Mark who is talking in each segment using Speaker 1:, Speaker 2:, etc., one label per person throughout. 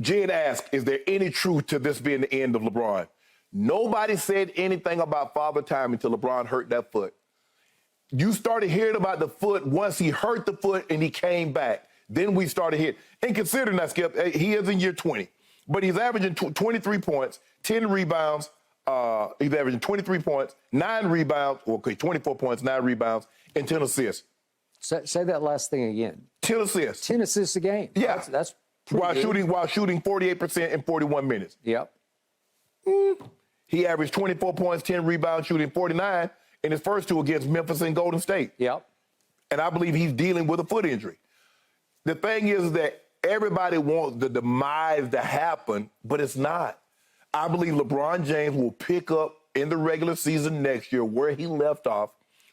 Speaker 1: Jen asked, is there any truth to this being the end of LeBron? Nobody said anything about Father Time until LeBron hurt that foot. You started hearing about the foot once he hurt the foot and he came back. Then we started hearing. And considering that, Skip, he is in year 20, but he's averaging 23 points, 10 rebounds. He's averaging 23 points, 9 rebounds, 24 points, 9 rebounds, and 10 assists.
Speaker 2: Say that last thing again.
Speaker 1: 10 assists.
Speaker 2: 10 assists a game.
Speaker 1: Yeah.
Speaker 2: That's
Speaker 1: while shooting 48% in 41 minutes.
Speaker 2: Yep.
Speaker 1: He averaged 24 points, 10 rebounds, shooting 49 in his first 2 against Memphis and Golden State.
Speaker 2: Yep.
Speaker 1: And I believe he's dealing with a foot injury. The thing is that everybody wants the demise to happen, but it's not. I believe LeBron James will pick up in the regular season next year where he left off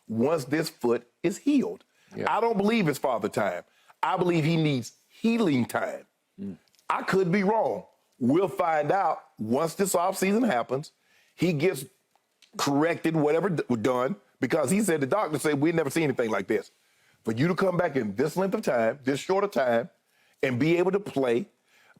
Speaker 1: once this foot is healed. Yep. I don't believe it's Father Time. I believe he needs healing time. I could be wrong. We'll find out once this offseason happens. He gets corrected, whatever done, because he said, the doctor said, we'd never seen anything like this. For you to come back in this length of time, this short of time, and be able to play.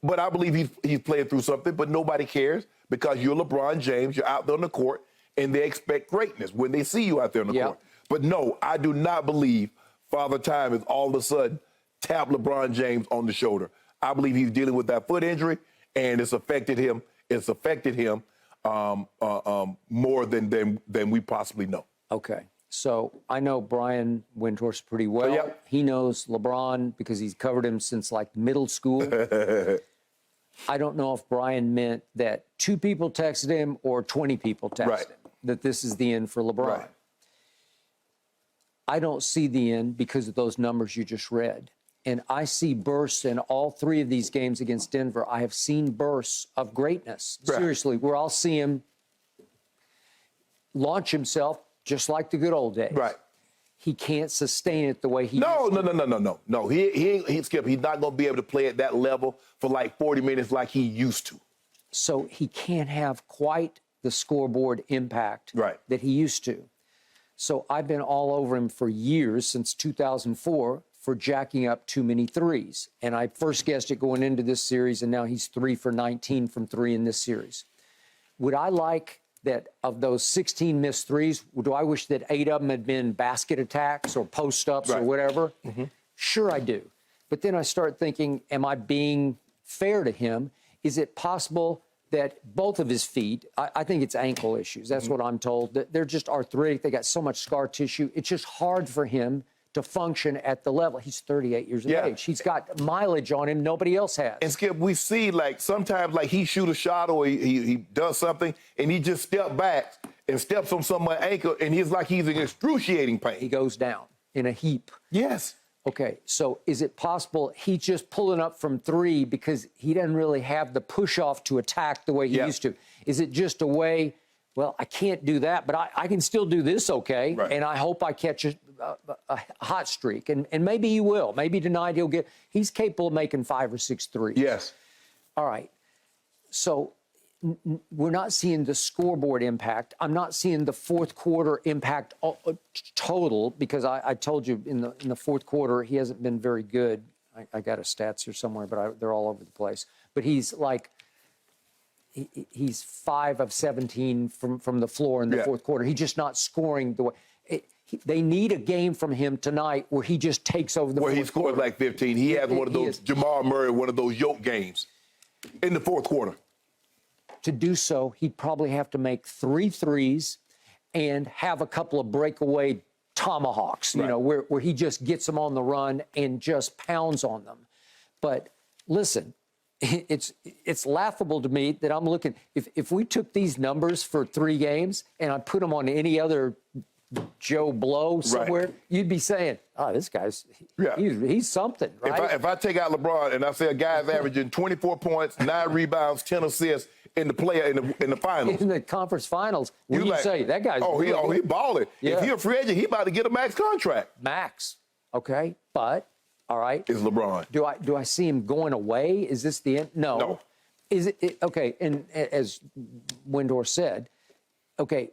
Speaker 1: But I believe he's playing through something, but nobody cares because you're LeBron James, you're out there on the court, and they expect greatness when they see you out there on the court. But no, I do not believe Father Time is all of a sudden tap LeBron James on the shoulder. I believe he's dealing with that foot injury, and it's affected him. It's affected him more than we possibly know.
Speaker 2: Okay. So I know Brian Windhorst pretty well.
Speaker 1: Yep.
Speaker 2: He knows LeBron because he's covered him since like middle school. I don't know if Brian meant that 2 people texted him or 20 people texted him that this is the end for LeBron.
Speaker 1: Right.
Speaker 2: I don't see the end because of those numbers you just read. And I see bursts in all 3 of these games against Denver. I have seen bursts of greatness.
Speaker 1: Right.
Speaker 2: Seriously, where I'll see him launch himself just like the good old days.
Speaker 1: Right.
Speaker 2: He can't sustain it the way he
Speaker 1: No.
Speaker 2: used
Speaker 1: Skip, he's not going to be able to play at that level for like 40 minutes like he used to.
Speaker 2: So he can't have quite the scoreboard impact that he used to. So I've been all over him for years, since 2004, for jacking up too many threes. And I first guessed it going into this series, and now he's 3 for 19 from 3 in this series. Would I like that of those 16 missed threes, do I wish that 8 of them had been basket attacks or post-ups or whatever? Sure I do. But then I start thinking, am I being fair to him? Is it possible that both of his feet, I think it's ankle issues. That's what I'm told. That they're just arthritic. They got so much scar tissue. It's just hard for him to function at the level. He's 38 years of age. He's got mileage on him nobody else has.
Speaker 1: And Skip, we see like sometimes like he shoot a shot or he does something and he just step back and steps on someone's ankle and he's like he's in excruciating pain.
Speaker 2: He goes down in a heap.
Speaker 1: Yes.
Speaker 2: Okay, so is it possible he's just pulling up from 3 because he doesn't really have the push-off to attack the way he used to? Is it just a way, well, I can't do that, but I can still do this okay, and I hope I catch a hot streak, and maybe he will. Maybe tonight he's capable of making 5 or 6 threes.
Speaker 1: Yes.
Speaker 2: All right, so we're not seeing the scoreboard impact. I'm not seeing the fourth quarter impact total, because I told you in the fourth quarter he hasn't been very good. I got his stats here somewhere, but they're all over the place. But he's like he's 5 of 17 from the floor in the fourth quarter. He's just not scoring the way. They need a game from him tonight where he just takes over the. Where
Speaker 1: he scores like 15. He has one of those Jamal Murray, one of those yoke games in the fourth quarter.
Speaker 2: To do so, he'd probably have to make 3 threes and have a couple of breakaway tomahawks, you know, where he just gets them on the run and just pounds on them. But listen, it's laughable to me that I'm looking. If we took these numbers for 3 games and I put them on any other Joe Blow somewhere, you'd be saying, oh, this guy's, he's something, right?
Speaker 1: If I take out LeBron and I say a guy's averaging 24 points, 9 rebounds, 10 assists in the finals.
Speaker 2: In the conference finals, what do you say? That guy's
Speaker 1: he balling. Yeah. If he a free agent, he about to get a max contract.
Speaker 2: Max, okay, but, all right.
Speaker 1: It's LeBron.
Speaker 2: Do I see him going away? Is this the end? No. Is it okay, and as Windhorst said, okay,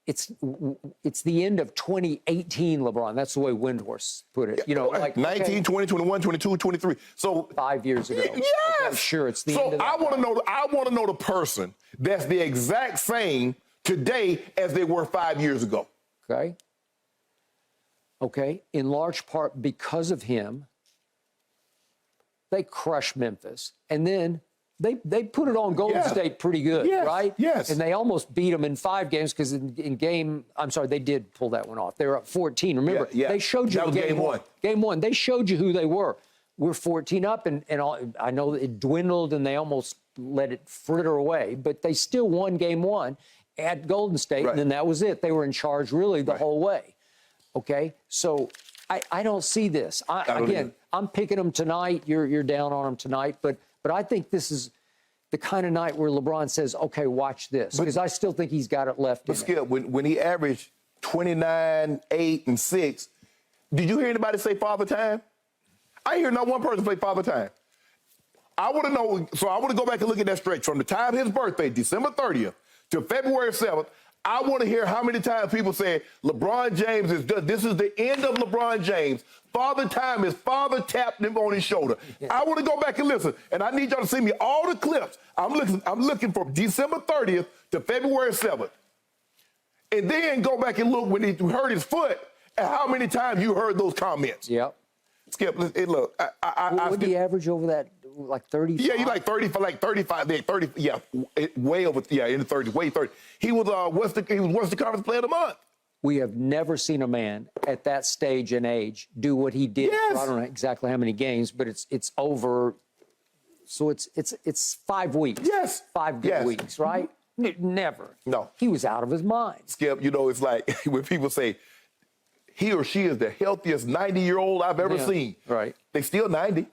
Speaker 2: it's the end of 2018, LeBron. That's the way Windhorst put it. You know, like
Speaker 1: 19, 20, 21, 22, 23. So
Speaker 2: 5 years ago.
Speaker 1: Yes.
Speaker 2: Okay, sure, it's the end of that.
Speaker 1: I want to know the person that's the exact same today as they were 5 years ago.
Speaker 2: Okay. Okay. In large part because of him, they crushed Memphis, and then they put it on Golden State pretty good, right?
Speaker 1: Yes.
Speaker 2: And they almost beat them in 5 games because they did pull that one off. They were up 14. Remember, they showed you
Speaker 1: that was game one.
Speaker 2: Game one, they showed you who they were. We're 14 up, and I know it dwindled, and they almost let it fritter away, but they still won game one at Golden State, and then that was it. They were in charge really the whole way. Okay, so I don't see this. I'm picking them tonight. You're down on them tonight, but I think this is the kind of night where LeBron says, okay, watch this, because I still think he's got it left in him.
Speaker 1: Skip, when he averaged 29, 8, and 6, did you hear anybody say Father Time? I hear not one person say Father Time. I want to know, so I want to go back and look at that stretch from the time of his birthday, December 30th, to February 7th. I want to hear how many times people say LeBron James is done. This is the end of LeBron James. Father Time is father tapped him on his shoulder. I want to go back and listen, and I need y'all to send me all the clips. I'm looking from December 30th to February 7th. And then go back and look when he hurt his foot and how many times you heard those comments.
Speaker 2: Yep.
Speaker 1: Skip, look.
Speaker 2: What did he average over that, like 35?
Speaker 1: Yeah, he's like 35, way over, in the 30s, way 30. He was Western Conference Player of the Month.
Speaker 2: We have never seen a man at that stage and age do what he did.
Speaker 1: Yes.
Speaker 2: For, I don't know exactly how many games, but it's over. So it's 5 weeks.
Speaker 1: Yes.
Speaker 2: 5 good weeks, right? Never.
Speaker 1: No.
Speaker 2: He was out of his mind.
Speaker 1: Skip, it's like when people say he or she is the healthiest 90-year-old I've ever seen.
Speaker 2: Right.
Speaker 1: They still 90.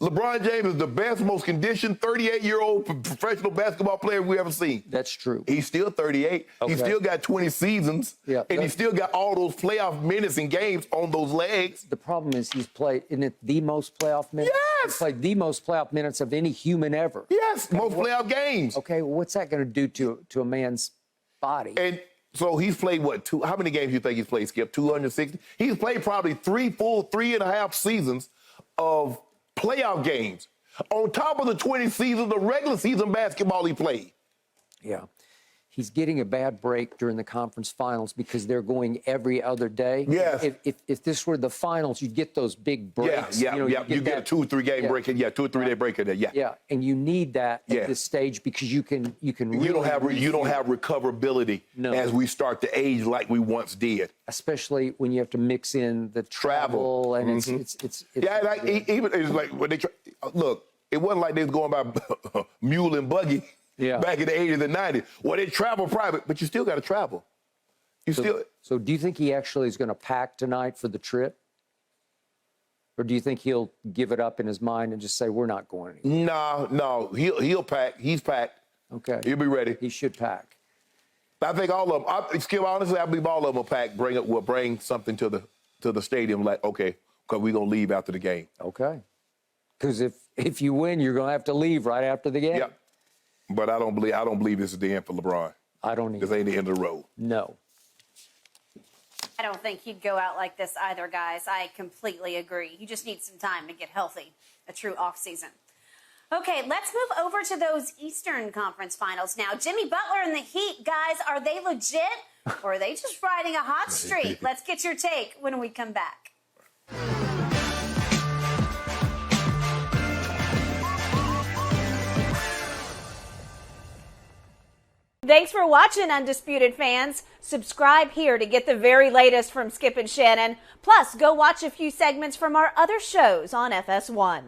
Speaker 1: LeBron James is the best, most conditioned 38-year-old professional basketball player we ever seen.
Speaker 2: That's true.
Speaker 1: He's still 38. Okay. He's still got 20 seasons. Yeah, and he's still got all those playoff minutes and games on those legs.
Speaker 2: The problem is he's played, isn't it the most playoff minutes?
Speaker 1: Yes!
Speaker 2: He's played the most playoff minutes of any human ever.
Speaker 1: Yes, most playoff games.
Speaker 2: Okay, well, what's that going to do to a man's body?
Speaker 1: And so he's played, how many games do you think he's played, Skip? 260? He's played probably 3.5 seasons of playoff games on top of the 20 seasons of regular season basketball he played.
Speaker 2: Yeah. He's getting a bad break during the conference finals because they're going every other day.
Speaker 1: Yes.
Speaker 2: If this were the finals, you'd get those big breaks.
Speaker 1: Yeah. You get a 2 or 3 game break. 2 or 3 day break in there. Yeah.
Speaker 2: Yeah, and you need that at this stage because you can really
Speaker 1: you don't have recoverability as we start to age like we once did.
Speaker 2: Especially when you have to mix in the travel and it's
Speaker 1: even it's like when they look, it wasn't like they was going by mule and buggy. Yeah. Back in the 80s and 90s. Well, they travel private, but you still got to travel.
Speaker 2: So do you think he actually is going to pack tonight for the trip? Or do you think he'll give it up in his mind and just say, we're not going anywhere?
Speaker 1: No. He'll pack. He's packed.
Speaker 2: Okay.
Speaker 1: He'll be ready.
Speaker 2: He should pack.
Speaker 1: I think all of them, Skip, honestly, I believe all of them will pack, will bring something to the stadium like, okay, because we're going to leave after the game.
Speaker 2: Okay. Because if you win, you're going to have to leave right after the game.
Speaker 1: Yeah. But I don't believe this is the end for LeBron.
Speaker 2: I don't either.
Speaker 1: This ain't the end of the road.
Speaker 2: No.
Speaker 3: I don't think he'd go out like this either, guys. I completely agree. He just needs some time to get healthy, a true off season. Okay, let's move over to those Eastern Conference Finals now. Jimmy Butler and the Heat, guys, are they legit or are they just riding a hot streak? Let's get your take when we come back. Thanks for watching, Undisputed fans. Subscribe here to get the very latest from Skip and Shannon. Plus, go watch a few segments from our other shows on FS1.